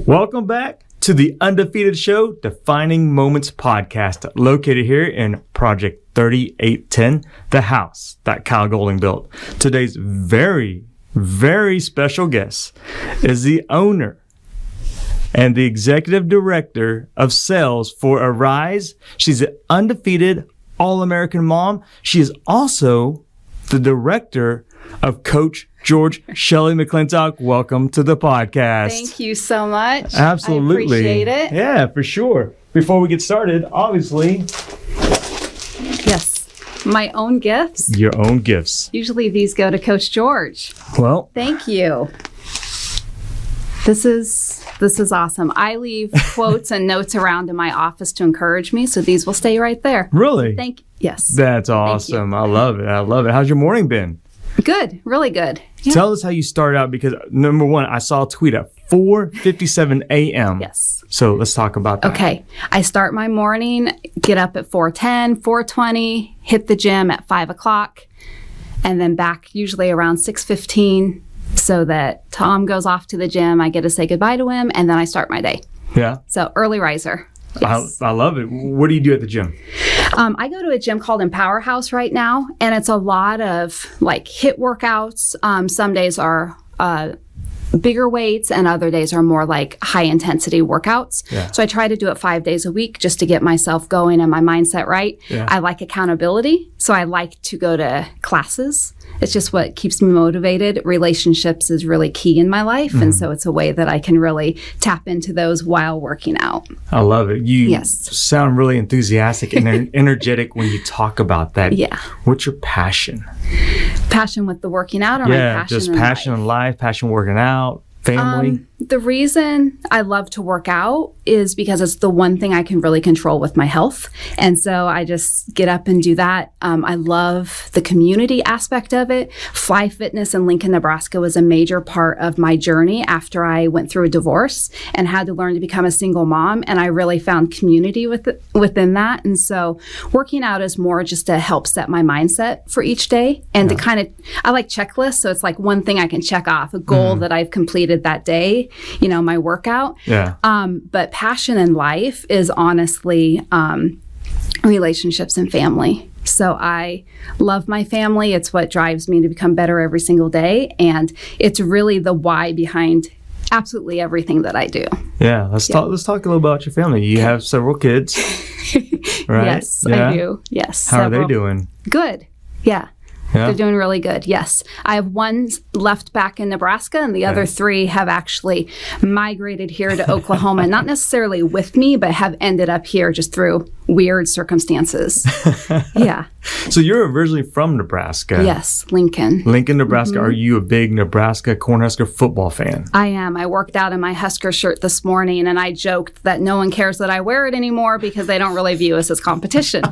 Welcome back to the Undefeated Show Defining Moments podcast, located here in Project 3810, the house that Kyle Golding built. Today's very, very special guest is the owner and the executive director of sales for ARYSE. She's an undefeated All-American mom. She is also the director of Coach George Shelli McClintock. Welcome to the podcast. Thank you so much. Absolutely. I appreciate it. Yeah, for sure. Before we get started, obviously. Yes, my own gifts. Your own gifts. Usually these go to Coach George. Well. Thank you. This is awesome. I leave quotes and notes around in my office to encourage me, so these will stay right there. Really? Yes. That's awesome. I love it. How's your morning been? Good. Really good. Yeah. Tell us how you started out, because number one, I saw a tweet at 4:57 a.m. Yes. So let's talk about that. Okay. I start my morning, get up at 4:10, 4:20, hit the gym at 5 o'clock, and then back usually around 6:15 so that Tom goes off to the gym. I get to say goodbye to him, and then I start my day. Yeah. So early riser. Yes. I love it. What do you do at the gym? I go to a gym called Empower House right now, and it's a lot of like HIIT workouts. Some days are bigger weights, and other days are more like high intensity workouts. Yeah. So I try to do it 5 days a week just to get myself going and my mindset right. Yeah. I like accountability, so I like to go to classes. It's just what keeps me motivated. Relationships is really key in my life, and so it's a way that I can really tap into those while working out. I love it. You Yes. sound really enthusiastic and energetic when you talk about that. Yeah. What's your passion? Passion with the working out, or my passion just in passion life? in life, passion working out, family. The reason I love to work out is because it's the one thing I can really control with my health. And so I just get up and do that. I love the community aspect of it. Fly Fitness in Lincoln, Nebraska was a major part of my journey after I went through a divorce and had to learn to become a single mom. And I really found community within that. And so working out is more just to help set my mindset for each day and to kind of, I like checklists. So it's like one thing I can check off, a goal that I've completed that day. My workout. Yeah. But passion in life is honestly relationships and family. So I love my family. It's what drives me to become better every single day. And it's really the why behind absolutely everything that I do. Yeah. Let's talk a little about your family. You have several kids, right? Yes, Yeah. I do. Yes. How are they doing? Good. Yeah. Yeah. They're doing really good. Yes. I have one left back in Nebraska, and the other three have actually migrated here to Oklahoma, not necessarily with me, but have ended up here just through weird circumstances. Yeah. So you're originally from Nebraska. Yes. Lincoln. Lincoln, Nebraska. Are you a big Nebraska Cornhusker football fan? I am. I worked out in my Husker shirt this morning, and I joked that no one cares that I wear it anymore because they don't really view us as competition.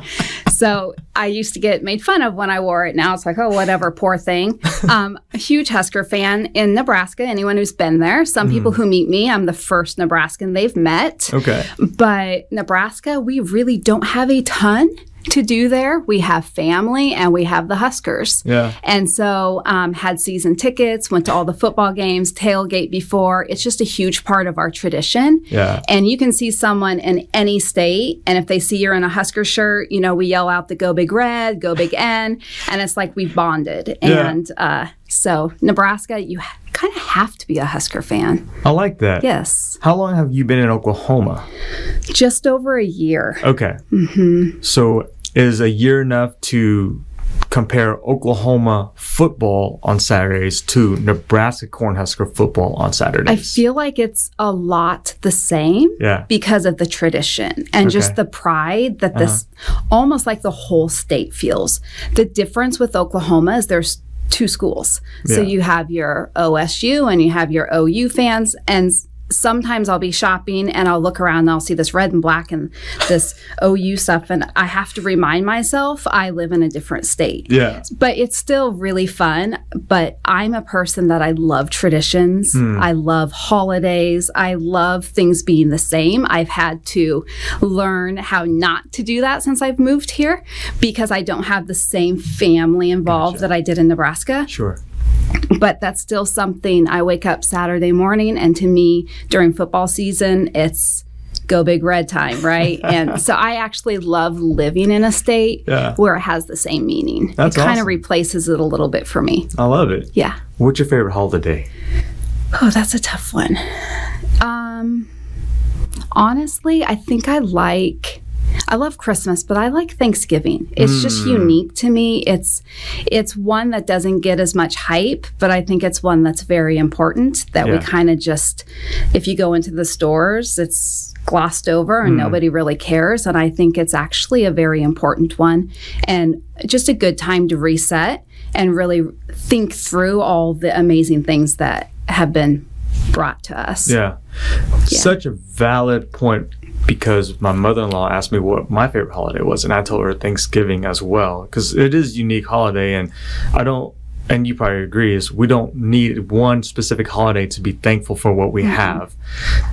So I used to get made fun of when I wore it. Now it's like, oh, whatever, poor thing. A huge Husker fan in Nebraska, anyone who's been there. Some people who meet me, I'm the first Nebraskan they've met. Okay. But Nebraska, we really don't have a ton to do there. We have family and we have the Huskers. Yeah. And so had season tickets, went to all the football games, tailgate before. It's just a huge part of our tradition. Yeah. And you can see someone in any state, and if they see you're in a Husker shirt, we yell out the Go Big Red, Go Big N, and it's like we've bonded. Yeah. And so Nebraska, you kind of have to be a Husker fan. I like that. Yes. How long have you been in Oklahoma? Just over a year. Okay. So is a year enough to compare Oklahoma football on Saturdays to Nebraska Cornhusker football on Saturdays? I feel like it's a lot the same because of the tradition and just the pride that this almost like the whole state feels. The difference with Oklahoma is there's two schools. So you have your OSU and you have your OU fans, and sometimes I'll be shopping and I'll look around and I'll see this red and black and this OU stuff, and I have to remind myself I live in a different state. Yeah. But it's still really fun. But I'm a person that I love traditions. I love holidays. I love things being the same. I've had to learn how not to do that since I've moved here because I don't have the same family involved that I did in Nebraska. Sure. But that's still something. I wake up Saturday morning, and to me, during football season, it's go big red time, right? And so I actually love living in a state where it has the same meaning. That's it kind of awesome. replaces it a little bit for me. I love it. Yeah. What's your favorite holiday? Oh, that's a tough one. Honestly, I think I love Christmas, but I like Thanksgiving. It's just unique to me. It's one that doesn't get as much hype, but I think it's one that's very important that we kind of just, if you go into the stores, it's glossed over and nobody really cares. And I think it's actually a very important one and just a good time to reset and really think through all the amazing things that have been brought to us. Yeah. Such a valid point, because my mother-in-law asked me what my favorite holiday was, and I told her Thanksgiving as well, because it is a unique holiday, and and you probably agree, is we don't need one specific holiday to be thankful for what we have.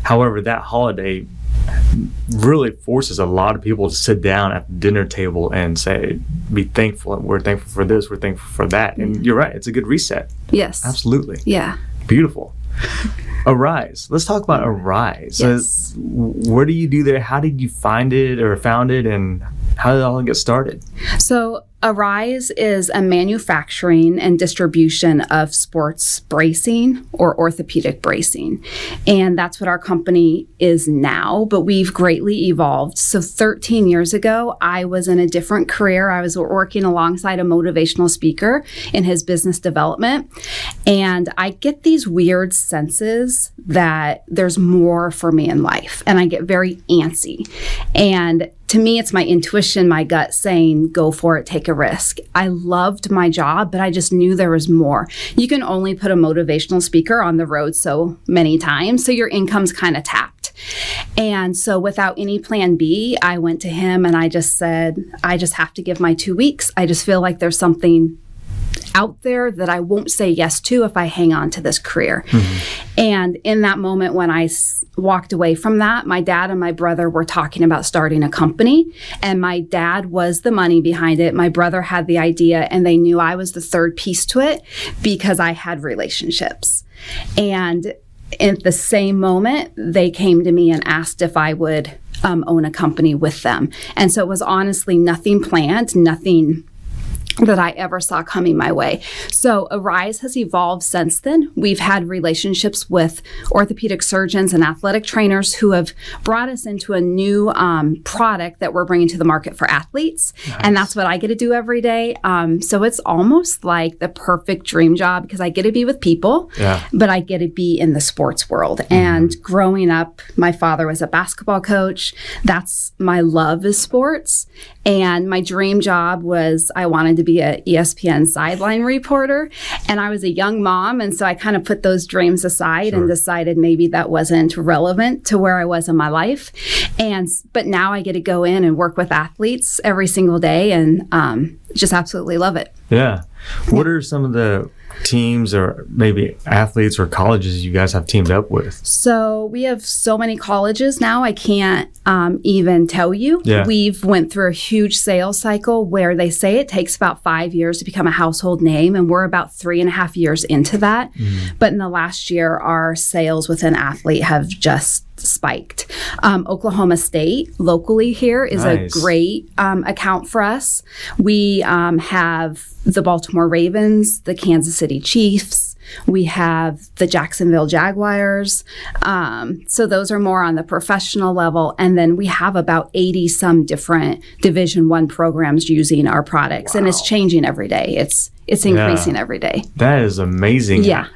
However, that holiday really forces a lot of people to sit down at the dinner table and say, be thankful, and we're thankful for this, we're thankful for that. And you're right, it's a good reset. Yes. Absolutely. Yeah. Beautiful. ARYSE. Let's talk about ARYSE. Yes. What do you do there? How did you find it or found it, and how did it all get started? So ARYSE is a manufacturing and distribution of sports bracing or orthopedic bracing. And that's what our company is now, but we've greatly evolved. So 13 years ago, I was in a different career. I was working alongside a motivational speaker in his business development. And I get these weird senses that there's more for me in life. And I get very antsy. And to me, it's my intuition, my gut saying, go for it, take a risk. I loved my job, but I just knew there was more. You can only put a motivational speaker on the road so many times, so your income's kind of tapped. And so without any plan B, I went to him and I just said, I just have to give my 2 weeks. I just feel like there's something out there that I won't say yes to if I hang on to this career. And in that moment when I walked away from that, my dad and my brother were talking about starting a company, and my dad was the money behind it. My brother had the idea, and they knew I was the third piece to it because I had relationships. And at the same moment, they came to me and asked if I would own a company with them. And so it was honestly nothing planned, nothing that I ever saw coming my way. So ARYSE has evolved since then. We've had relationships with orthopedic surgeons and athletic trainers who have brought us into a new product that we're bringing to the market for athletes. Nice. And that's what I get to do every day. So it's almost like the perfect dream job because I get to be with people, but I get to be in the sports world. And growing up, my father was a basketball coach. That's my love is sports. And my dream job was I wanted to be a ESPN sideline reporter. And I was a young mom. And so I kind of put those dreams aside and decided maybe that wasn't relevant to where I was in my life. But now I get to go in and work with athletes every single day and just absolutely love it. Yeah. What are some of the teams or maybe athletes or colleges you guys have teamed up with? So we have so many colleges now, I can't even tell you. Yeah. We've went through a huge sales cycle where they say it takes about 5 years to become a household name, and we're about 3.5 years into that. But in the last year, our sales with an athlete have just spiked. Oklahoma State locally here is a great account for us. We have the Baltimore Ravens, the Kansas City Chiefs. We have the Jacksonville Jaguars. So those are more on the professional level. And then we have about 80 some different Division I programs using our products. Wow. And it's changing every day. It's increasing every day. That is amazing. Yeah.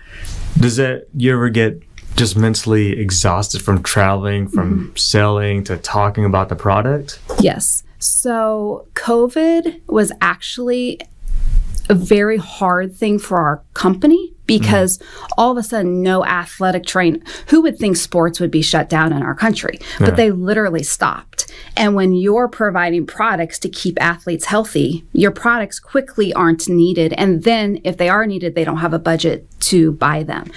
Does you ever get just mentally exhausted from traveling, from selling to talking about the product? Yes. So COVID was actually a very hard thing for our company because all of a sudden no athletic train, who would think sports would be shut down in our country? But they literally stopped. And when you're providing products to keep athletes healthy, your products quickly aren't needed. And then if they are needed, they don't have a budget to buy them.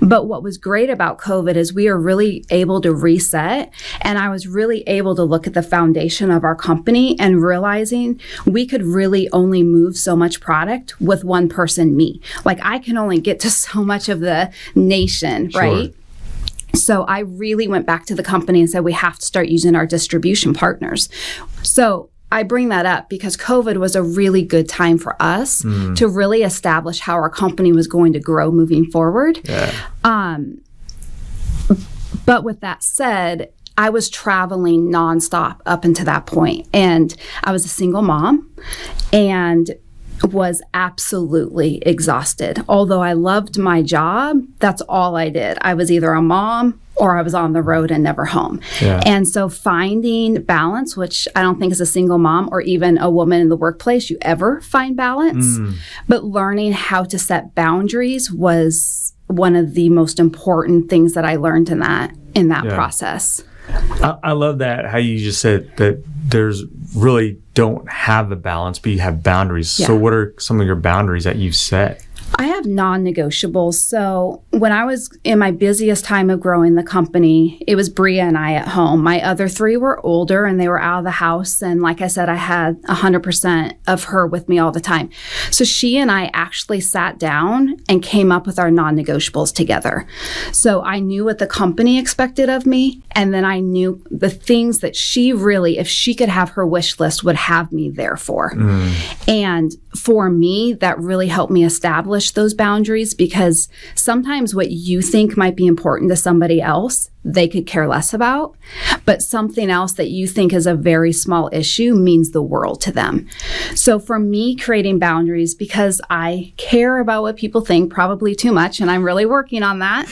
But what was great about COVID is we are really able to reset. And I was really able to look at the foundation of our company and realizing we could really only move so much product with one person, me. Like I can only get to so much of the nation, right? So I really went back to the company and said, we have to start using our distribution partners. So I bring that up because COVID was a really good time for us to really establish how our company was going to grow moving forward. But with that said, I was traveling nonstop up until that point. And I was a single mom and was absolutely exhausted. Although I loved my job, that's all I did. I was either a mom or I was on the road and never home. And so finding balance, which I don't think as a single mom or even a woman in the workplace, you ever find balance. But learning how to set boundaries was one of the most important things that I learned in that process. I love that, how you just said that there's really don't have a balance, but you have boundaries. So what are some of your boundaries that you've set? I have non-negotiables. So when I was in my busiest time of growing the company, it was Bria and I at home. My other three were older and they were out of the house. And like I said, I had 100% of her with me all the time. So she and I actually sat down and came up with our non-negotiables together. So I knew what the company expected of me. And then I knew the things that she really, if she could have her wish list, would have me there for. And for me, that really helped me establish those boundaries, because sometimes what you think might be important to somebody else, they could care less about, but something else that you think is a very small issue means the world to them. So for me, creating boundaries, because I care about what people think, probably too much, and I'm really working on that,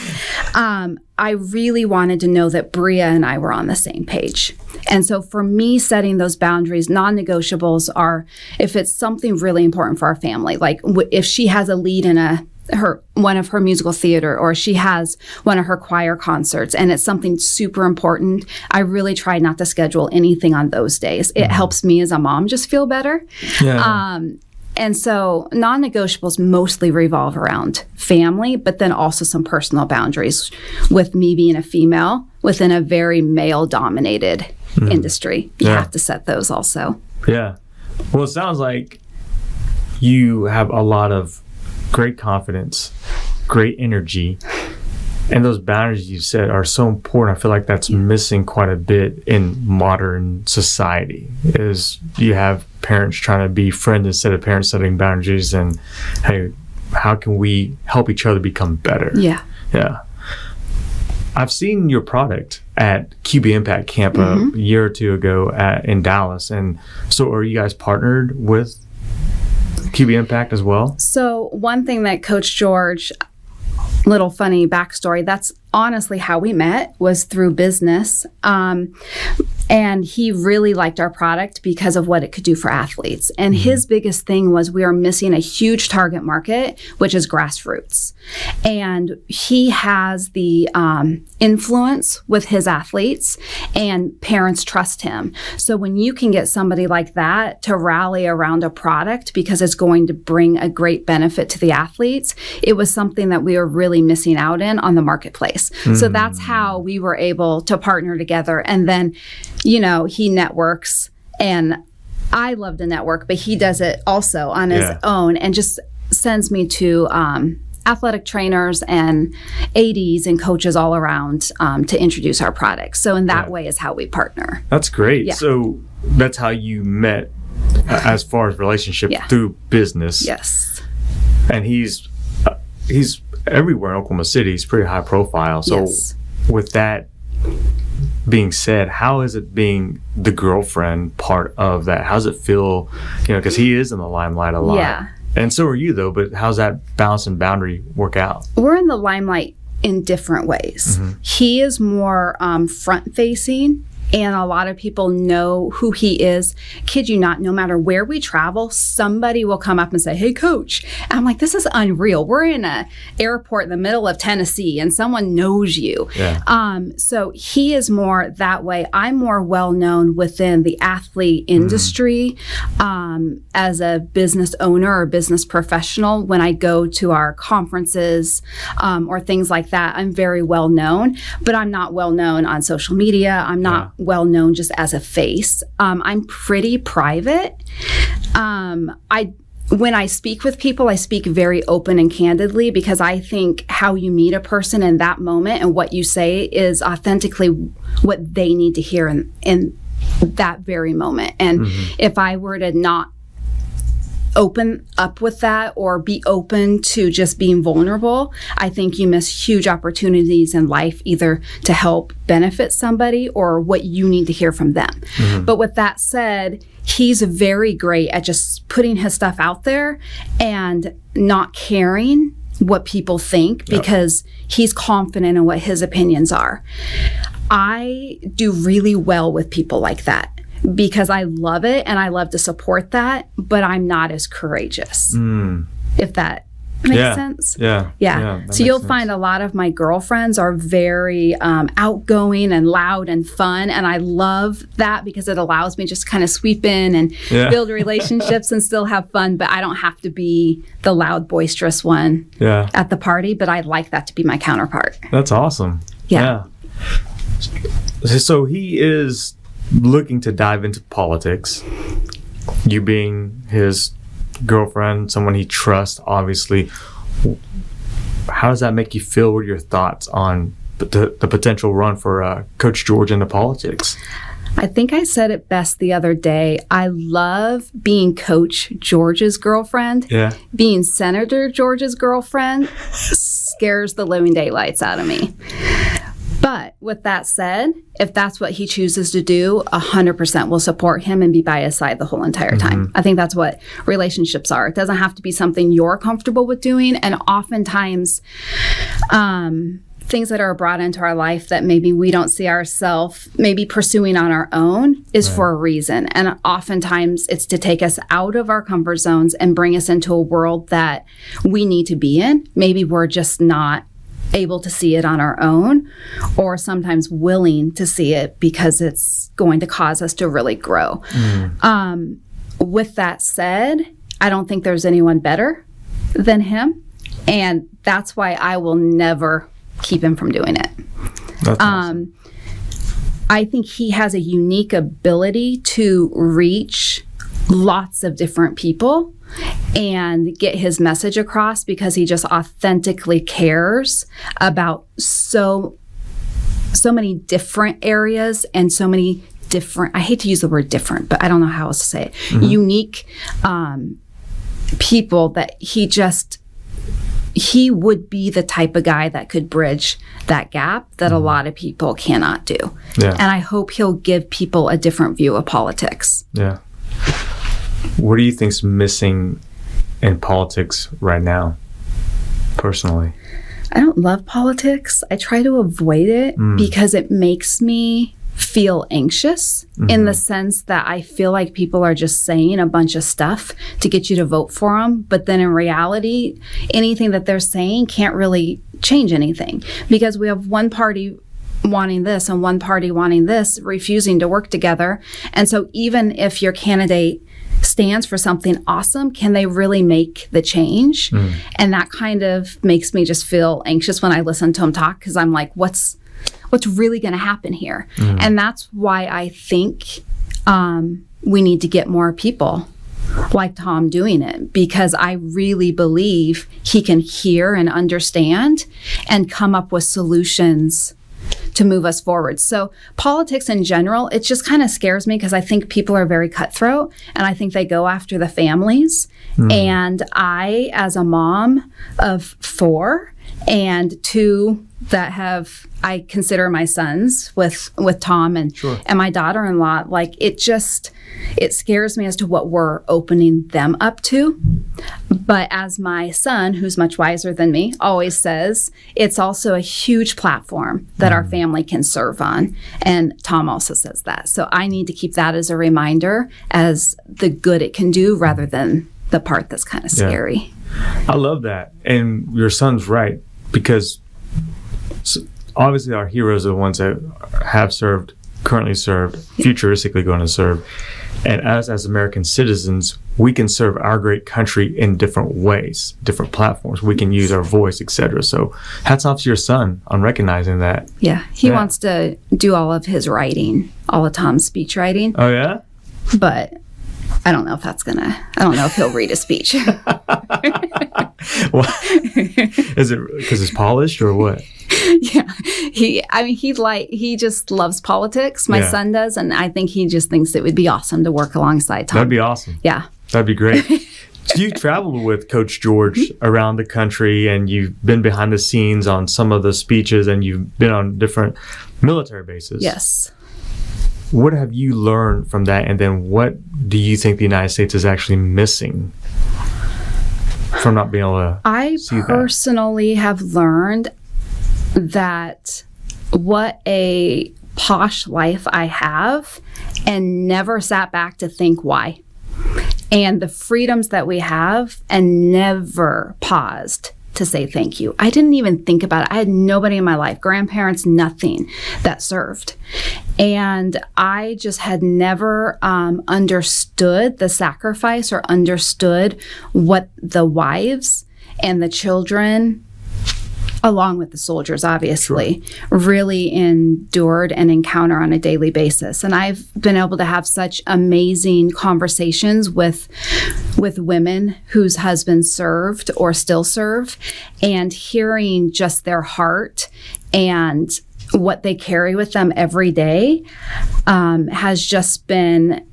I really wanted to know that Bria and I were on the same page. And so for me, setting those boundaries, non-negotiables are if it's something really important for our family, like if she has a lead in one of her musical theater, or she has one of her choir concerts and it's something super important, I really try not to schedule anything on those days. It helps me as a mom just feel better. And so non-negotiables mostly revolve around family, but then also some personal boundaries. With me being a female within a very male-dominated industry, you have to set those also. Yeah. Well, it sounds like you have a lot of great confidence, great energy, and those boundaries you said are so important. I feel like that's missing quite a bit in modern society, is you have parents trying to be friends instead of parents setting boundaries, and hey, how can we help each other become better? Yeah. I've seen your product at QB Impact Camp a year or two ago in Dallas. And so are you guys partnered with QB Impact as well? So one thing that Coach George, little funny backstory, that's honestly how we met, was through business. And he really liked our product because of what it could do for athletes. And his biggest thing was we are missing a huge target market, which is grassroots. And he has the influence with his athletes, and parents trust him. So when you can get somebody like that to rally around a product because it's going to bring a great benefit to the athletes, it was something that we were really missing out on the marketplace. So that's how we were able to partner together. And then, he networks, and I love to network, but he does it also on his own, and just sends me to athletic trainers and ADs and coaches all around to introduce our products. So in that way is how we partner. That's great. Yeah. So that's how you met as far as relationship through business. Yes. And he's everywhere in Oklahoma City. He's pretty high profile. So with that being said, how is it being the girlfriend part of that? How does it feel, because he is in the limelight a lot. Yeah. And so are you, though, but how's that balance and boundary work out? We're in the limelight in different ways. He is more front-facing, and a lot of people know who he is. Kid you not, no matter where we travel, somebody will come up and say, "Hey, coach." And I'm like, this is unreal. We're in an airport in the middle of Tennessee and someone knows you. Yeah. So he is more that way. I'm more well known within the athlete industry as a business owner or business professional. When I go to our conferences or things like that, I'm very well known, but I'm not well known on social media. I'm not well known just as a face. I'm pretty private. When I speak with people, I speak very open and candidly because I think how you meet a person in that moment and what you say is authentically what they need to hear in that very moment. And if I were to not open up with that or be open to just being vulnerable, I think you miss huge opportunities in life either to help benefit somebody or what you need to hear from them. But with that said, he's very great at just putting his stuff out there and not caring what people think because he's confident in what his opinions are. I do really well with people like that because I love it and I love to support that, but I'm not as courageous, if that makes sense. Yeah. So you'll find a lot of my girlfriends are very outgoing and loud and fun, and I love that because it allows me just kind of sweep in and build relationships and still have fun, but I don't have to be the loud, boisterous one at the party, but I'd like that to be my counterpart. That's awesome. Yeah. So he is looking to dive into politics, you being his girlfriend, someone he trusts, obviously. How does that make you feel? What are your thoughts on the potential run for Coach George into politics? I think I said it best the other day. I love being Coach George's girlfriend. Yeah. Being Senator George's girlfriend scares the living daylights out of me. But with that said, if that's what he chooses to do, 100% will support him and be by his side the whole entire time. I think that's what relationships are. It doesn't have to be something you're comfortable with doing. And oftentimes, things that are brought into our life that maybe we don't see ourselves maybe pursuing on our own is for a reason. And oftentimes it's to take us out of our comfort zones and bring us into a world that we need to be in. Maybe we're just not able to see it on our own, or sometimes willing to see it because it's going to cause us to really grow. With that said, I don't think there's anyone better than him, and that's why I will never keep him from doing it. That's awesome. I think he has a unique ability to reach lots of different people and get his message across because he just authentically cares about so many different areas and so many different, I hate to use the word different, but I don't know how else to say it, unique people that he would be the type of guy that could bridge that gap that a lot of people cannot do. Yeah. And I hope he'll give people a different view of politics. Yeah. What do you think's missing in politics right now, personally? I don't love politics. I try to avoid it because it makes me feel anxious in the sense that I feel like people are just saying a bunch of stuff to get you to vote for them. But then in reality, anything that they're saying can't really change anything because we have one party wanting this and one party wanting this, refusing to work together. And so even if your candidate stands for something awesome, can they really make the change? And that kind of makes me just feel anxious when I listen to him talk because I'm like, what's really going to happen here? And that's why I think we need to get more people like Tom doing it, because I really believe he can hear and understand and come up with solutions to move us forward. So politics in general, it just kind of scares me because I think people are very cutthroat and I think they go after the families. And I, as a mom of 4 and 2 I consider my sons with Tom and my daughter-in-law. Like it scares me as to what we're opening them up to. But as my son, who's much wiser than me, always says, it's also a huge platform that our family can serve on. And Tom also says that. So I need to keep that as a reminder as the good it can do rather than the part that's kind of scary. I love that. And your son's right, because obviously our heroes are the ones that have served, currently served, futuristically going to serve. And us as American citizens, we can serve our great country in different ways, different platforms. We can use our voice, etc. So hats off to your son on recognizing that. Yeah, he wants to do all of his writing, all of Tom's speech writing. Oh, yeah? But I don't know if I don't know if he'll read a speech. Well, is it because it's polished or what? Yeah, he just loves politics. My son does, and I think he just thinks it would be awesome to work alongside Tom. That'd be awesome. Yeah, that'd be great. You traveled with Coach George around the country, and you've been behind the scenes on some of the speeches, and you've been on different military bases. Yes. What have you learned from that, and then what do you think the United States is actually missing from not being able to see that? I personally have learned that what a posh life I have, and never sat back to think why. And the freedoms that we have, and never paused to say thank you. I didn't even think about it. I had nobody in my life, grandparents, nothing that served. And I just had never understood the sacrifice or understood what the wives and the children, along with the soldiers, obviously, really endured and encounter on a daily basis. And I've been able to have such amazing conversations with women whose husbands served or still serve, and hearing just their heart and what they carry with them every day has just been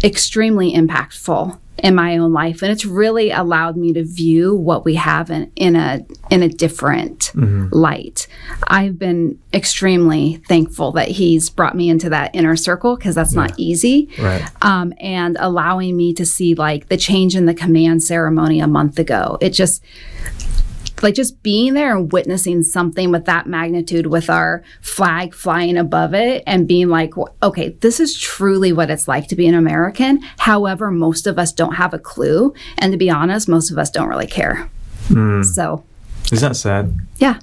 extremely impactful in my own life, and it's really allowed me to view what we have in a different light. I've been extremely thankful that he's brought me into that inner circle, because that's not easy. Right. And allowing me to see like the change in the command ceremony a month ago. It just being there and witnessing something with that magnitude, with our flag flying above it, and being like, okay, this is truly what it's like to be an American. However, most of us don't have a clue. And to be honest, most of us don't really care. So. Is that sad? Yeah.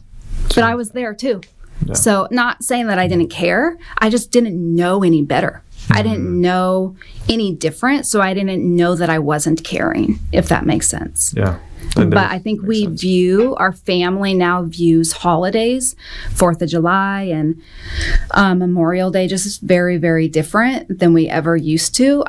But I was there too. Yeah. So not saying that I didn't care. I just didn't know any better. I didn't know any different. So I didn't know that I wasn't caring, if that makes sense. Yeah. But I think our family now views holidays, 4th of July and Memorial Day, just very, very different than we ever used to.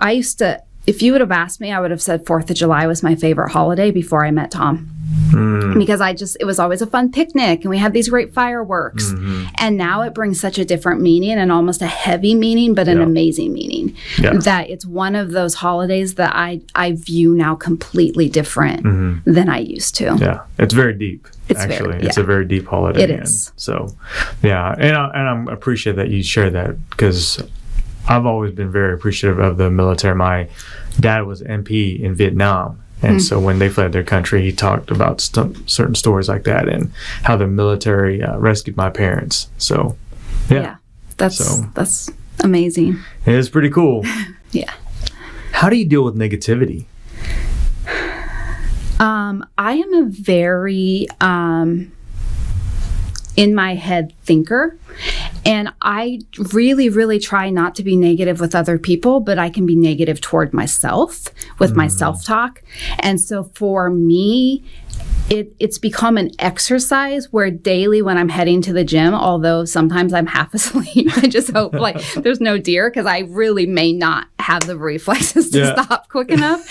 If you would have asked me, I would have said 4th of July was my favorite holiday before I met Tom. Because it was always a fun picnic, and we had these great fireworks. And now it brings such a different meaning, and almost a heavy meaning, but an amazing meaning. That it's one of those holidays that I view now completely different than I used to. Yeah, it's very deep. It's a very deep holiday. It is. So, yeah, and I appreciate that you share that, because I've always been very appreciative of the military. My dad was MP in Vietnam. And so when they fled their country, he talked about certain stories like that, and how the military rescued my parents. So, yeah. That's amazing. It is pretty cool. Yeah. How do you deal with negativity? I am a very in my head thinker. And I really, really try not to be negative with other people, but I can be negative toward myself with my self-talk. And so for me, it's become an exercise where daily when I'm heading to the gym, although sometimes I'm half asleep, I just hope like there's no deer, because I really may not have the reflexes to stop quick enough.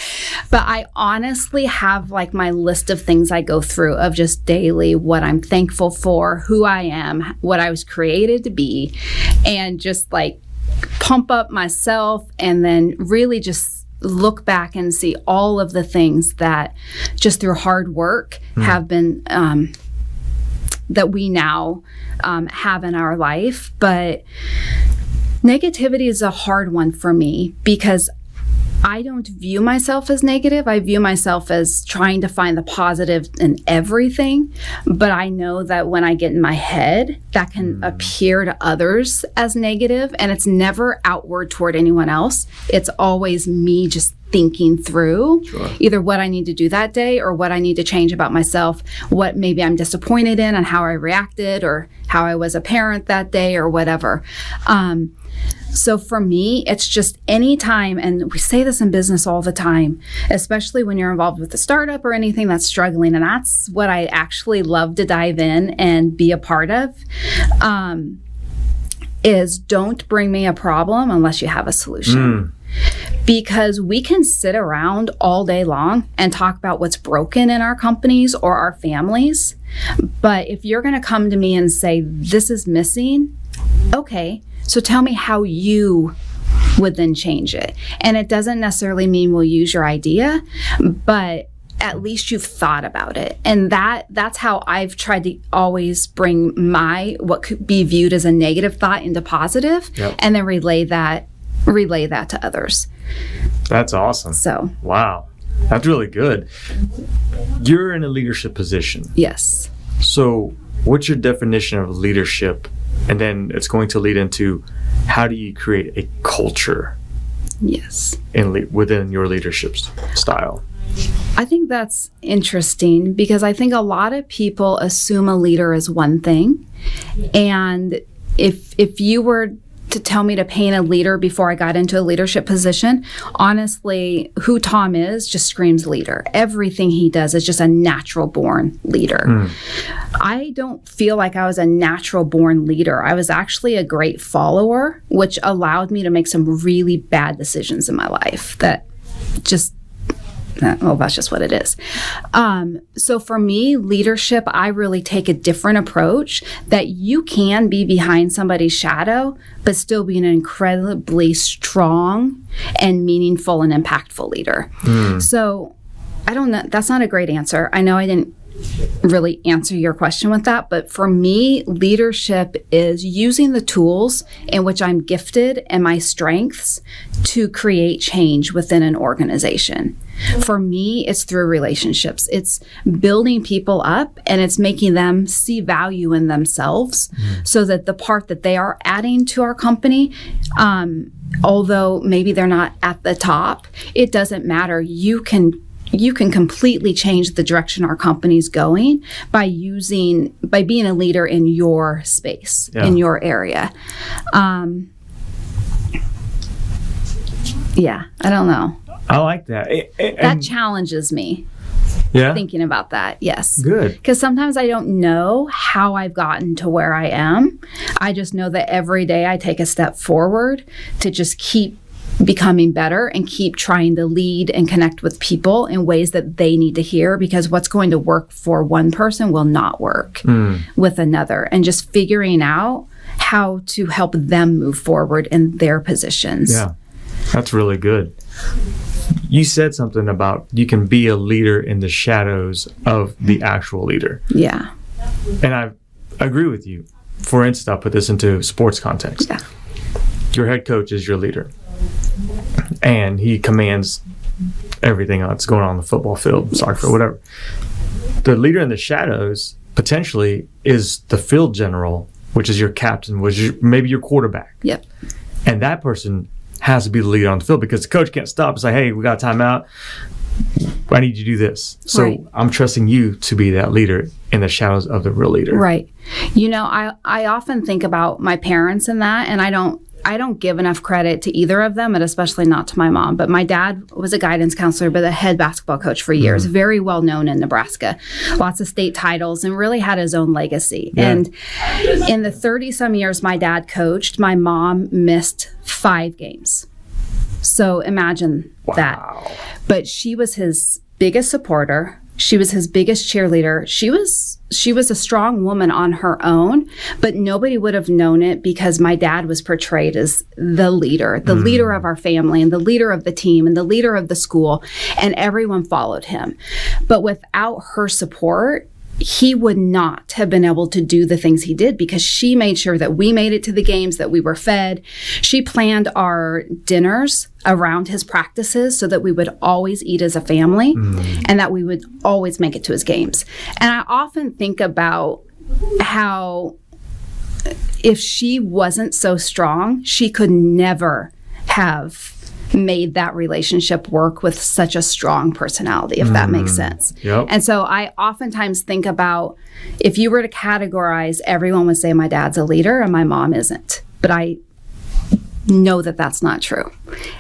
But I honestly have like my list of things I go through of just daily what I'm thankful for, who I am, what I was created to be, and just like pump up myself, and then really just look back and see all of the things that just through hard work have been that we now have in our life. But negativity is a hard one for me because I don't view myself as negative. I view myself as trying to find the positive in everything. But I know that when I get in my head, that can appear to others as negative, and it's never outward toward anyone else. It's always me just thinking through either what I need to do that day or what I need to change about myself, what maybe I'm disappointed in and how I reacted or how I was a parent that day or whatever. So for me, it's just any time, and we say this in business all the time, especially when you're involved with a startup or anything that's struggling, and that's what I actually love to dive in and be a part of, is don't bring me a problem unless you have a solution. Because we can sit around all day long and talk about what's broken in our companies or our families. But if you're going to come to me and say, this is missing, okay, so tell me how you would then change it. And it doesn't necessarily mean we'll use your idea, but at least you've thought about it. And that's how I've tried to always bring what could be viewed as a negative thought into positive, and then relay that to others. That's awesome. So, wow, that's really good. You're in a leadership position. Yes. So what's your definition of leadership? And then it's going to lead into, how do you create a culture? Yes. Within your leadership style? I think that's interesting because I think a lot of people assume a leader is one thing. And if you were to tell me to paint a leader before I got into a leadership position, honestly, who Tom is just screams leader. Everything he does is just a natural born leader. I don't feel like I was a natural born leader. I was actually a great follower, which allowed me to make some really bad decisions in my life that just, well, that's just what it is. So for me, leadership, I really take a different approach that you can be behind somebody's shadow, but still be an incredibly strong and meaningful and impactful leader. So I don't know. That's not a great answer. I know I didn't really answer your question with that, but for me, leadership is using the tools in which I'm gifted and my strengths to create change within an organization. For me, it's through relationships. It's building people up, and it's making them see value in themselves so that the part that they are adding to our company, although maybe they're not at the top, it doesn't matter. You can completely change the direction our company's going by being a leader in your space, in your area. I don't know. I like that. That challenges me. Yeah. Thinking about that. Yes. Good. Because sometimes I don't know how I've gotten to where I am. I just know that every day I take a step forward to just keep becoming better and keep trying to lead and connect with people in ways that they need to hear, because what's going to work for one person will not work with another, and just figuring out how to help them move forward in their positions. Yeah, that's really good. You said something about you can be a leader in the shadows of the actual leader. Yeah. And I agree with you. For instance, I'll put this into sports context. Yeah. Your head coach is your leader, and he commands everything that's going on the football field, soccer field, whatever. The leader in the shadows potentially is the field general, which is your captain, which is maybe your quarterback. Yep. And that person has to be the leader on the field, because the coach can't stop and say, hey, we got a timeout. I need you to do this. So right. I'm trusting you to be that leader in the shadows of the real leader. Right. You know, I often think about my parents in that, and I don't give enough credit to either of them, and especially not to my mom. But my dad was a guidance counselor, but a head basketball coach for years, very well known in Nebraska, lots of state titles, and really had his own legacy. Yeah. And in the 30-some years my dad coached, my mom missed 5 games. So imagine that. But she was his biggest supporter. She was his biggest cheerleader. She was a strong woman on her own, but nobody would have known it because my dad was portrayed as the leader of our family, and the leader of the team, and the leader of the school, and everyone followed him. But without her support, he would not have been able to do the things he did because she made sure that we made it to the games, that we were fed. She planned our dinners around his practices so that we would always eat as a family and that we would always make it to his games. And I often think about how if she wasn't so strong, she could never have made that relationship work with such a strong personality, if that makes sense. Yep. And so I oftentimes think about if you were to categorize, everyone would say my dad's a leader and my mom isn't. But I know that that's not true.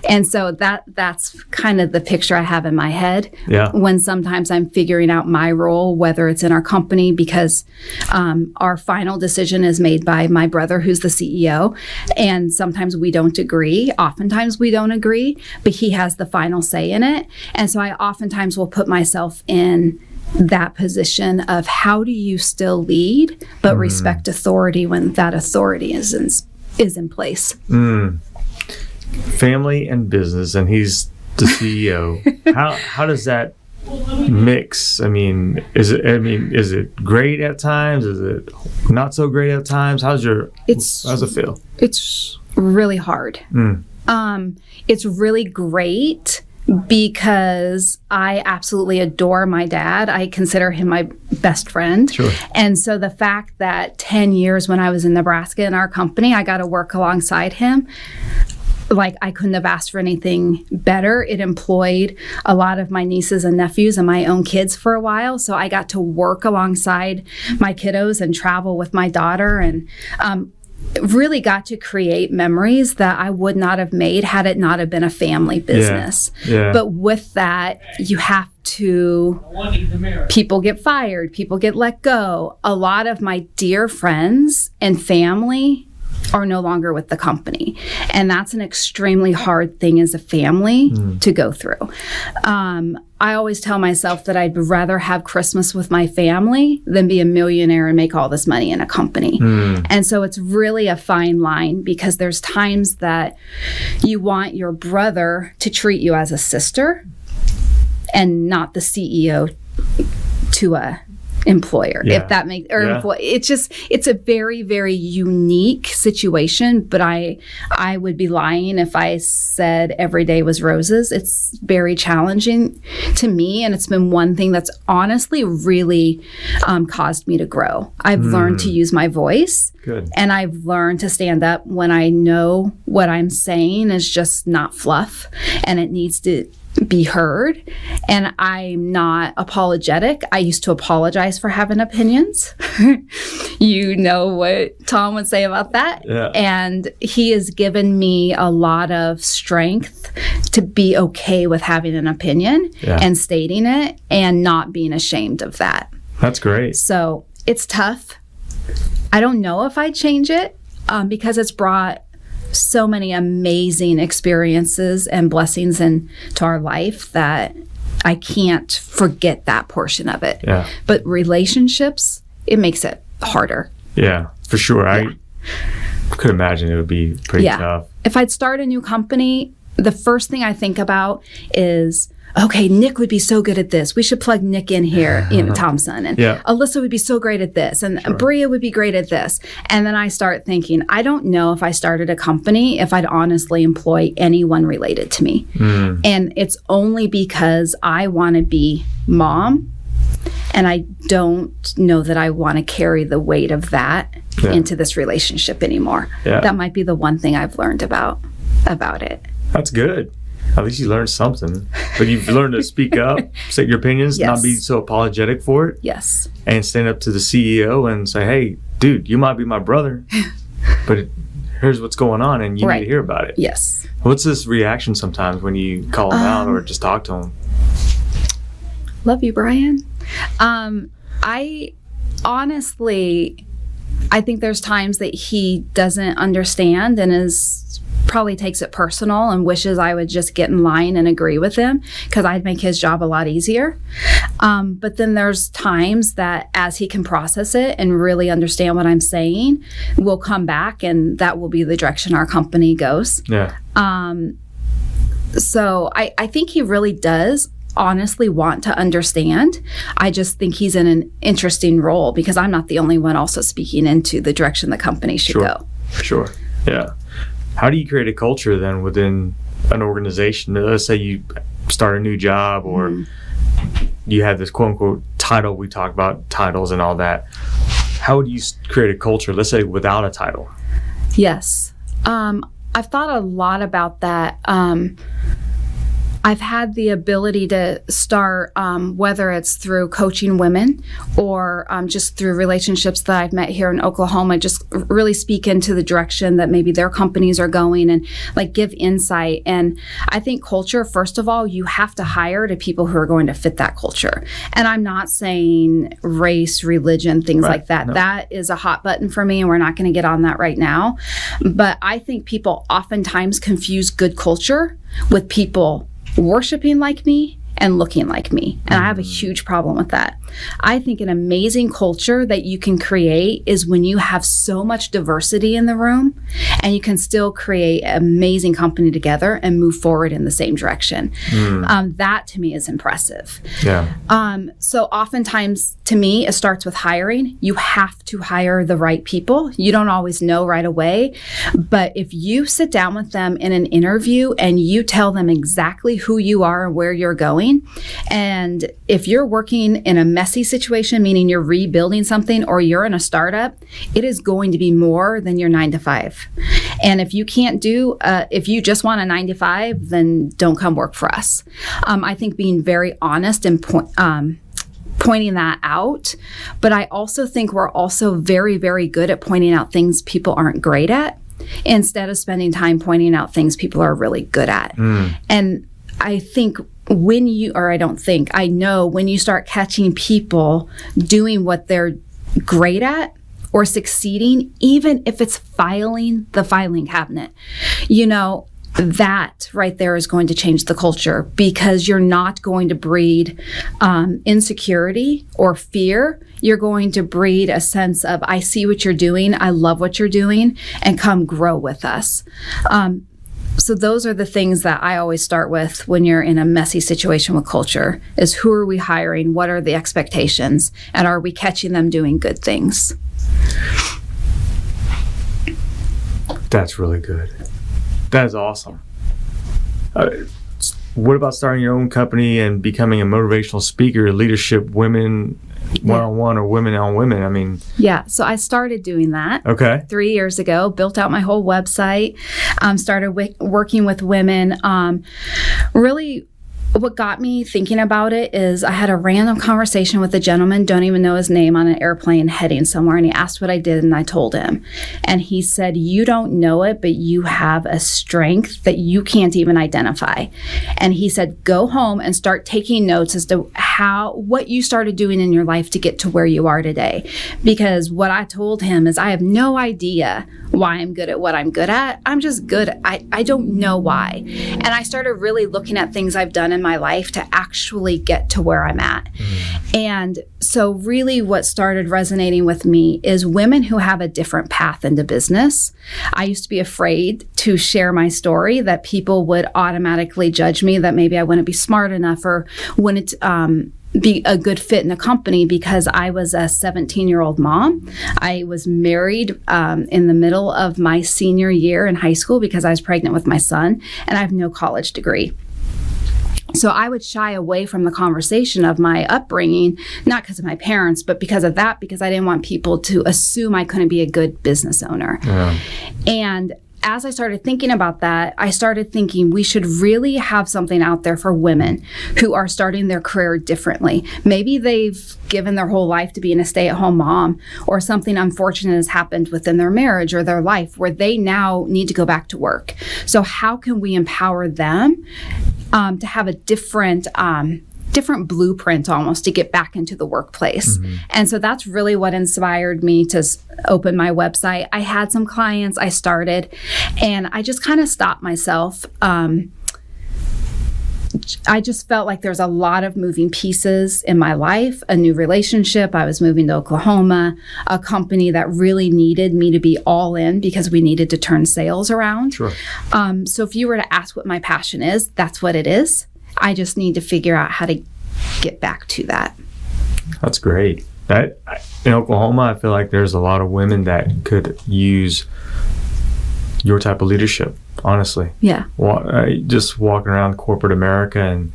And so that's kind of the picture I have in my head when sometimes I'm figuring out my role, whether it's in our company, because our final decision is made by my brother, who's the CEO. And sometimes we don't agree. Oftentimes we don't agree, but he has the final say in it. And so I oftentimes will put myself in that position of how do you still lead, but respect authority when that authority is in place. Family and business, and he's the CEO. How does that mix? I mean, is it great at times? Is it not so great at times? How's it feel? It's really hard. It's really great because I absolutely adore my dad. I consider him my best friend. Sure. And so the fact that 10 years when I was in Nebraska in our company, I got to work alongside him, like I couldn't have asked for anything better. It employed a lot of my nieces and nephews and my own kids for a while. So I got to work alongside my kiddos and travel with my daughter and really got to create memories that I would not have made had it not have been a family business. Yeah. But with that, you have to, people get fired, people get let go. A lot of my dear friends and family are no longer with the company. And that's an extremely hard thing as a family to go through. I always tell myself that I'd rather have Christmas with my family than be a millionaire and make all this money in a company. And so it's really a fine line because there's times that you want your brother to treat you as a sister and not the CEO to a employer, if that makes, or employee. It's a very, very unique situation, but I would be lying if I said every day was roses. It's very challenging to me, and it's been one thing that's honestly really caused me to grow. I've learned to use my voice. Good. And I've learned to stand up when I know what I'm saying is just not fluff and it needs to be heard. And I'm not apologetic. I used to apologize for having opinions. You know what Tom would say about that. Yeah. And he has given me a lot of strength to be okay with having an opinion and stating it and not being ashamed of that. That's great. So it's tough. I don't know if I'd change it because it's brought so many amazing experiences and blessings into our life that I can't forget that portion of it. Yeah. But relationships, it makes it harder. Yeah, for sure. I could imagine it would be pretty tough. If I'd start a new company, the first thing I think about is, okay, Nick would be so good at this. We should plug Nick in here, Thompson. And Alyssa would be so great at this. And Bria would be great at this. And then I start thinking, I don't know if I started a company, if I'd honestly employ anyone related to me. And it's only because I want to be mom. And I don't know that I want to carry the weight of that into this relationship anymore. That might be the one thing I've learned about it. That's good. At least you learned something. But you've learned to speak up, say your opinions, not be so apologetic for it. Yes. And stand up to the CEO and say, hey, dude, you might be my brother, but here's what's going on and you need to hear about it. Yes. What's this reaction sometimes when you call him out or just talk to him? Love you, Brian. I honestly, I think there's times that he doesn't understand and probably takes it personal and wishes I would just get in line and agree with him because I'd make his job a lot easier. But then there's times that as he can process it and really understand what I'm saying, we'll come back and that will be the direction our company goes. Yeah. So I think he really does honestly want to understand. I just think he's in an interesting role because I'm not the only one also speaking into the direction the company should go. Sure. Yeah. How do you create a culture then within an organization? Let's say you start a new job or you have this quote unquote title. We talk about titles and all that. How would you create a culture, let's say, without a title? Yes. I've thought a lot about that. I've had the ability to start, whether it's through coaching women or just through relationships that I've met here in Oklahoma, just really speak into the direction that maybe their companies are going and like give insight. And I think culture, first of all, you have to hire to people who are going to fit that culture. And I'm not saying race, religion, things like that. No. That is a hot button for me, and we're not going to get on that right now. But I think people oftentimes confuse good culture with people worshiping like me and looking like me. And I have a huge problem with that. I think an amazing culture that you can create is when you have so much diversity in the room and you can still create an amazing company together and move forward in the same direction. That to me is impressive. Yeah. So oftentimes to me, it starts with hiring. You have to hire the right people. You don't always know right away, but if you sit down with them in an interview and you tell them exactly who you are and where you're going, and if you're working in a messy situation, meaning you're rebuilding something, or you're in a startup, it is going to be more than your 9 to 5. And if you can't do, if you just want a 9 to 5, then don't come work for us. I think being very honest and pointing that out, but I also think we're also very, very good at pointing out things people aren't great at, instead of spending time pointing out things people are really good at. And I think I know when you start catching people doing what they're great at or succeeding, even if it's filing the filing cabinet, that right there is going to change the culture, because you're not going to breed insecurity or fear. You're going to breed a sense of, I see what you're doing, I love what you're doing, and come grow with us. So those are the things that I always start with when you're in a messy situation with culture, is who are we hiring? What are the expectations? And are we catching them doing good things? That's really good. That is awesome. What about starting your own company and becoming a motivational speaker, leadership, women one-on-one or women on women? I mean, yeah. So I started doing that 3 years ago, built out my whole website, started working with women. Really, what got me thinking about it is I had a random conversation with a gentleman, don't even know his name, on an airplane heading somewhere, and he asked what I did, and I told him. And he said, you don't know it, but you have a strength that you can't even identify. And he said, go home and start taking notes as to what you started doing in your life to get to where you are today. Because what I told him is, I have no idea why I'm good at what I'm good at. I'm just good. I don't know why. And I started really looking at things I've done in my life to actually get to where I'm at. And so really what started resonating with me is women who have a different path into business. I used to be afraid to share my story, that people would automatically judge me, that maybe I wouldn't be smart enough or wouldn't be a good fit in a company, because I was a 17-year-old mom. I was married in the middle of my senior year in high school because I was pregnant with my son, and I have no college degree. So I would shy away from the conversation of my upbringing, not because of my parents, but because of that, because I didn't want people to assume I couldn't be a good business owner. And as I started thinking about that, I started thinking we should really have something out there for women who are starting their career differently. Maybe they've given their whole life to being a stay-at-home mom, or something unfortunate has happened within their marriage or their life where they now need to go back to work. So how can we empower them to have a different blueprint almost to get back into the workplace? And so that's really what inspired me to open my website. I had some clients I started, and I just kind of stopped myself. I just felt like there's a lot of moving pieces in my life, a new relationship. I was moving to Oklahoma, a company that really needed me to be all in because we needed to turn sales around. So if you were to ask what my passion is, that's what it is. I just need to figure out how to get back to that. That's great. In Oklahoma, I feel like there's a lot of women that could use your type of leadership, honestly. Yeah. Just walking around corporate America, and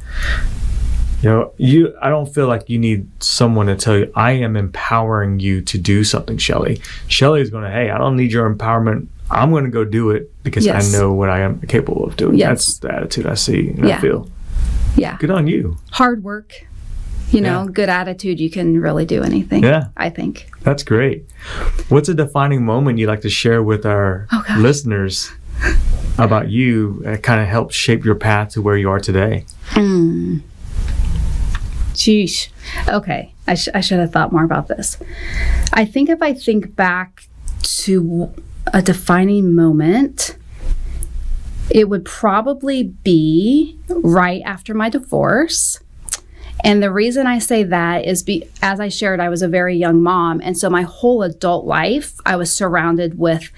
I don't feel like you need someone to tell you, I am empowering you to do something, Shelli. Shelli is going to, hey, I don't need your empowerment. I'm going to go do it because I know what I am capable of doing. That's the attitude I see and I feel. Yeah. Good on you. Hard work, good attitude. You can really do anything, I think. That's great. What's a defining moment you'd like to share with our listeners about you that kind of helped shape your path to where you are today? Sheesh. Okay. I should have thought more about this. I think if I think back to a defining moment, it would probably be right after my divorce. And the reason I say that is as I shared, I was a very young mom. And so my whole adult life, I was surrounded with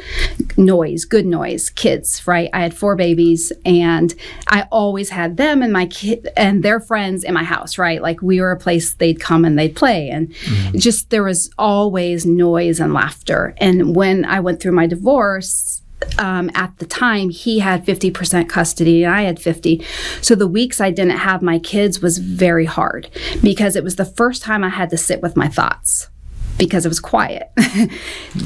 noise, good noise, kids, right? I had 4 babies and I always had them and my kid and their friends in my house, right? Like we were a place they'd come and they'd play. And just there was always noise and laughter. And when I went through my divorce, at the time, he had 50% custody and I had 50. So the weeks I didn't have my kids was very hard because it was the first time I had to sit with my thoughts because it was quiet.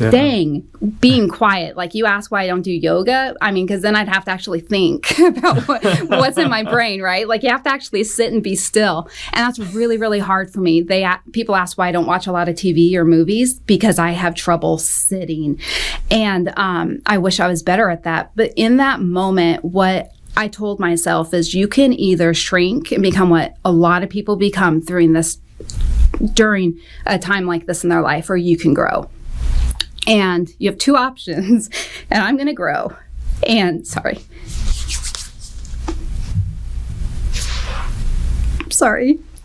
Dang, being quiet. Like you ask why I don't do yoga. I mean, because then I'd have to actually think about what's in my brain, right? Like you have to actually sit and be still. And that's really, really hard for me. People ask why I don't watch a lot of TV or movies because I have trouble sitting. And I wish I was better at that. But in that moment, what I told myself is you can either shrink and become what a lot of people become during a time like this in their life, or you can grow. And you have 2 options, and I'm going to grow. And sorry.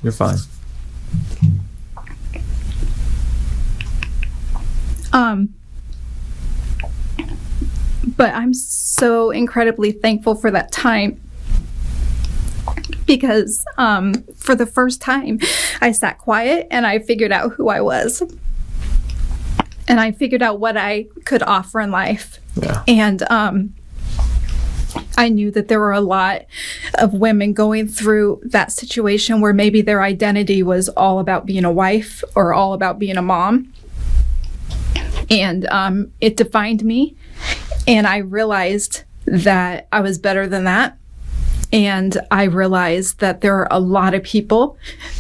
You're fine. But I'm so incredibly thankful for that time because for the first time, I sat quiet and I figured out who I was. And I figured out what I could offer in life. Yeah. And I knew that there were a lot of women going through that situation where maybe their identity was all about being a wife or all about being a mom. And it defined me. And I realized that I was better than that. And I realized that there are a lot of people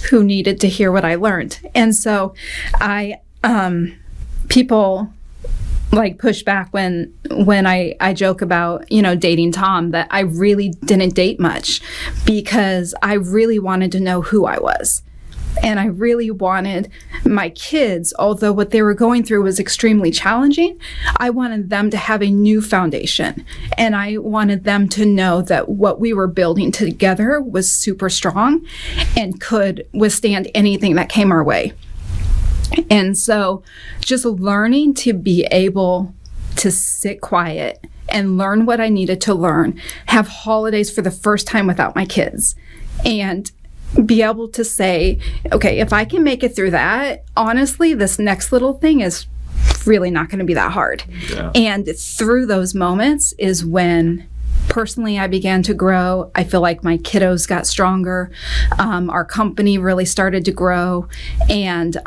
who needed to hear what I learned. And so people like push back when I joke about, dating Tom, that I really didn't date much because I really wanted to know who I was. And I really wanted my kids, although what they were going through was extremely challenging, I wanted them to have a new foundation. And I wanted them to know that what we were building together was super strong and could withstand anything that came our way. And so just learning to be able to sit quiet and learn what I needed to learn, have holidays for the first time without my kids, and be able to say, okay, if I can make it through that, honestly, this next little thing is really not going to be that hard. Yeah. And through those moments is when personally I began to grow. I feel like my kiddos got stronger. Our company really started to grow. And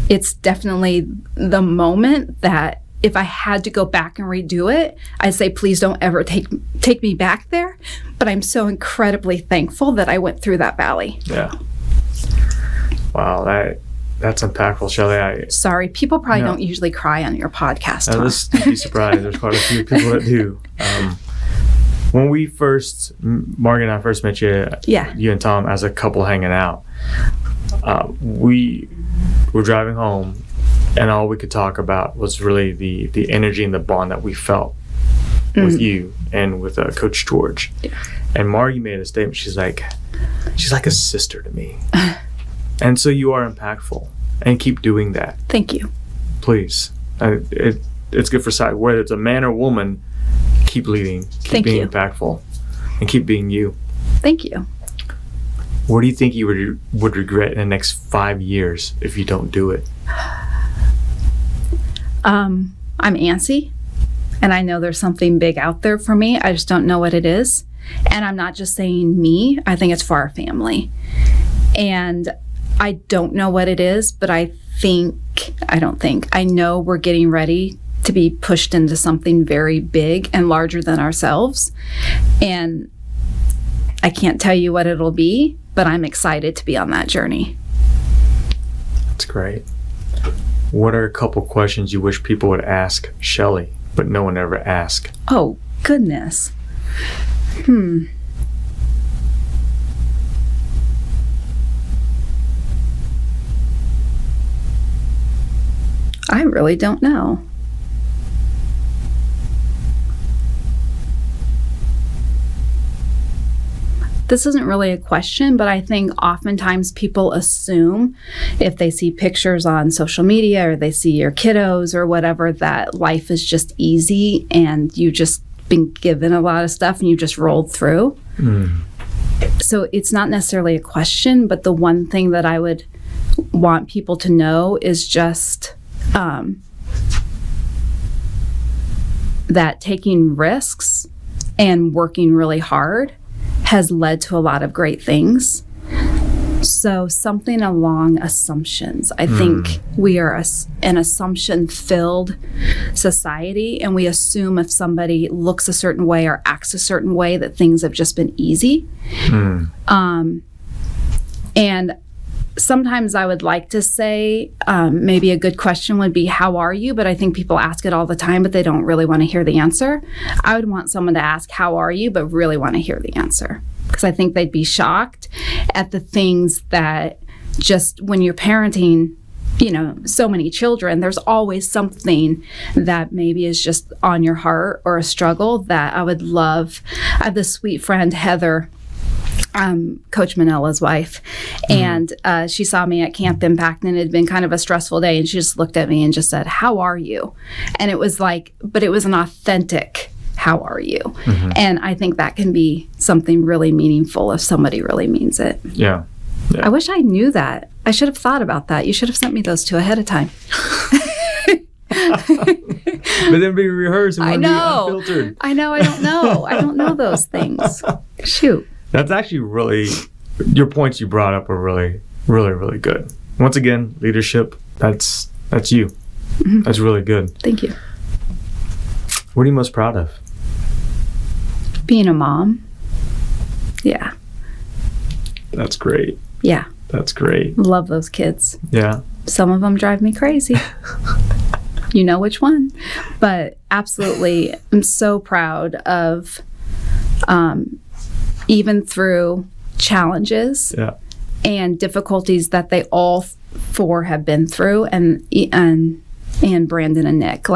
it's definitely the moment that if I had to go back and redo it, I'd say, please don't ever take me back there. But I'm so incredibly thankful that I went through that valley. Yeah. Wow, that's impactful, Shelli. Sorry, people probably don't usually cry on your podcast. You'd be surprised. There's quite a few people that do. When Margie and I first met you, you and Tom as a couple hanging out, we were driving home, and all we could talk about was really the energy and the bond that we felt with you and with Coach George. Yeah. And Margie made a statement. She's like a sister to me. And so you are impactful, and keep doing that. Thank you. Please. It's good for sight. Whether it's a man or woman, keep leading, keep being impactful, and keep being you. Thank you. What do you think you would regret in the next 5 years if you don't do it? I'm antsy, and I know there's something big out there for me. I just don't know what it is. And I'm not just saying me, I think it's for our family. And I don't know what it is, but I know we're getting ready to be pushed into something very big and larger than ourselves. And I can't tell you what it'll be, but I'm excited to be on that journey. That's great. What are a couple questions you wish people would ask Shelli, but no one ever asked? Oh, goodness. I really don't know. This isn't really a question, but I think oftentimes people assume if they see pictures on social media or they see your kiddos or whatever, that life is just easy and you just been given a lot of stuff and you just rolled through. So it's not necessarily a question, but the one thing that I would want people to know is just that taking risks and working really hard has led to a lot of great things. So something along assumptions. I think we are an assumption-filled society, and we assume if somebody looks a certain way or acts a certain way that things have just been easy. And sometimes I would like to say maybe a good question would be, how are you? But I think people ask it all the time, but they don't really want to hear the answer. I would want someone to ask, how are you? But really want to hear the answer. Because I think they'd be shocked at the things that just when you're parenting, so many children, there's always something that maybe is just on your heart or a struggle that I would love. I have this sweet friend, Heather, Coach Manella's wife, and she saw me at Camp Impact, and it had been kind of a stressful day, and she just looked at me and just said, how are you? And it was but it was an authentic, how are you? And I think that can be something really meaningful if somebody really means it. Yeah. I wish I knew that. I should have thought about that. You should have sent me those two ahead of time. But then we rehearse and we'll be unfiltered. I know. I don't know. I don't know those things. Shoot. That's actually really, your points you brought up are really, really, really good. Once again, leadership, that's you. That's really good. Thank you. What are you most proud of? Being a mom. Yeah. That's great. Yeah. That's great. Love those kids. Yeah. Some of them drive me crazy. You know which one. But absolutely, I'm so proud of even through challenges and difficulties that they all four have been through, and Brandon and Nick,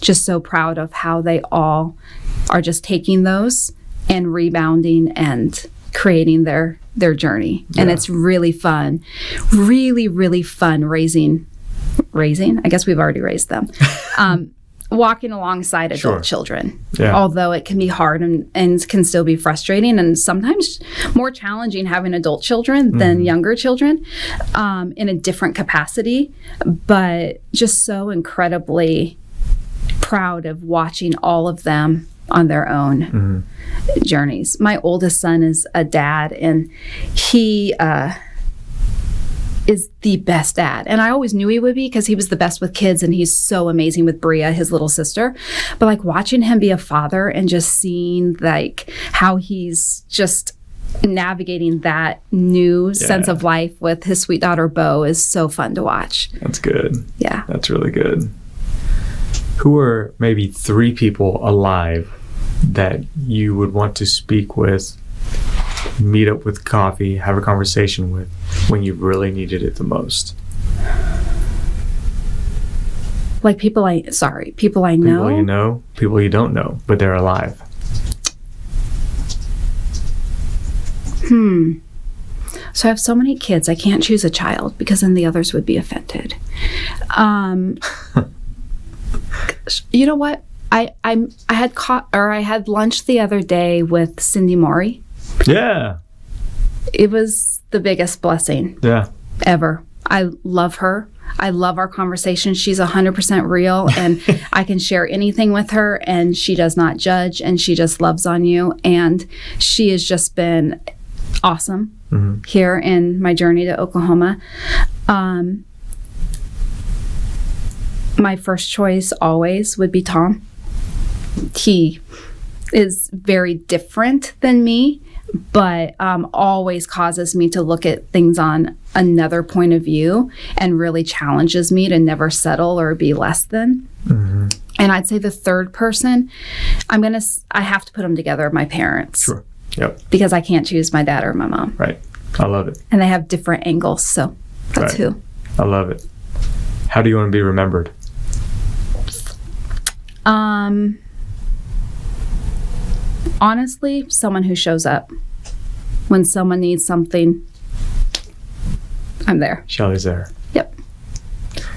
just so proud of how they all are just taking those and rebounding and creating their journey. And it's really fun, really, really fun raising, I guess we've already raised them, walking alongside adult children. Although it can be hard and can still be frustrating and sometimes more challenging having adult children than younger children in a different capacity, but just so incredibly proud of watching all of them on their own journeys. My oldest son is a dad, and he is the best dad. And I always knew he would be because he was the best with kids, and he's so amazing with Bria, his little sister. But watching him be a father and just seeing how he's just navigating that new sense of life with his sweet daughter Bo is so fun to watch. That's good. Yeah. That's really good. Who are maybe 3 people alive that you would want to speak with, meet up with coffee, have a conversation with when you really needed it the most? People I know? People you know, people you don't know, but they're alive. So I have so many kids, I can't choose a child because then the others would be offended. You know what? I had lunch the other day with Cindy Maury. Yeah. It was the biggest blessing ever. I love her. I love our conversation. She's 100% real, and I can share anything with her, and she does not judge, and she just loves on you. And she has just been awesome here in my journey to Oklahoma. My first choice always would be Tom. He is very different than me, but always causes me to look at things on another point of view and really challenges me to never settle or be less than. And I'd say the third person, I have to put them together, my parents. Sure. Yep. Because I can't choose my dad or my mom. Right. I love it. And they have different angles, so that's who. I love it. How do you want to be remembered? Honestly, someone who shows up. When someone needs something, I'm there. Shelli's there. Yep.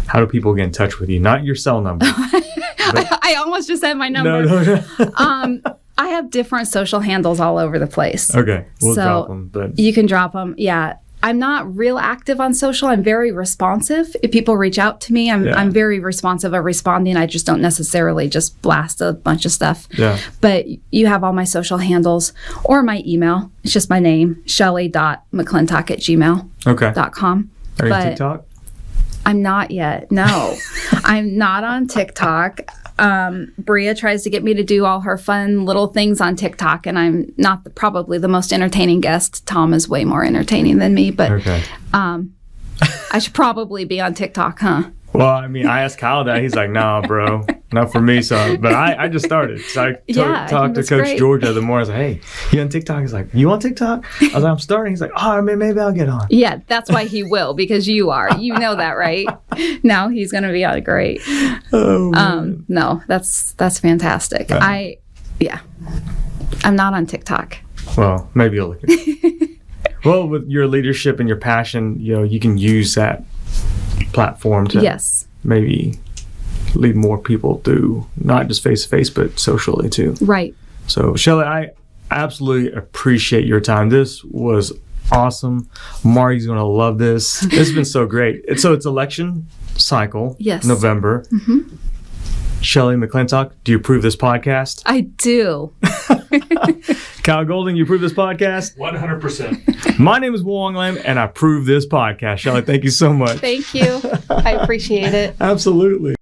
How do people get in touch with you? Not your cell number. I almost just said my number. No. I have different social handles all over the place. Okay. We'll drop them. But you can drop them. Yeah. I'm not real active on social. I'm very responsive. If people reach out to me, I'm very responsive at responding. I just don't necessarily just blast a bunch of stuff. Yeah. But you have all my social handles or my email. It's just my name, shelli.mcclintock@gmail.com. Are you on TikTok? I'm not yet. No, I'm not on TikTok. Bria tries to get me to do all her fun little things on TikTok, and I'm not probably the most entertaining guest. Tom is way more entertaining than me, but I should probably be on TikTok, huh? Well, I mean, I asked Kyle that. He's like, nah, bro, not for me. So, but I just started. So I talked to Coach George the other morning. I was like, hey, you on TikTok? He's like, you on TikTok? I was like, I'm starting. He's like, oh, maybe I'll get on. Yeah, that's why he will, because you are. You know that, right? Now he's going to be on great. Oh, no, that's fantastic. I'm not on TikTok. Well, maybe you'll look at it. Well, with your leadership and your passion, you can use that platform to maybe lead more people through not just face to face but socially too. Right. So Shelli, I absolutely appreciate your time. This was awesome. Marty's gonna love this. It's been so great. It's election cycle. Yes. November. Shelli McClintock, do you approve this podcast? I do. Kyle Golding, you approve this podcast? 100%. My name is Wong Lam, and I approve this podcast. Shelli, thank you so much. Thank you. I appreciate it. Absolutely.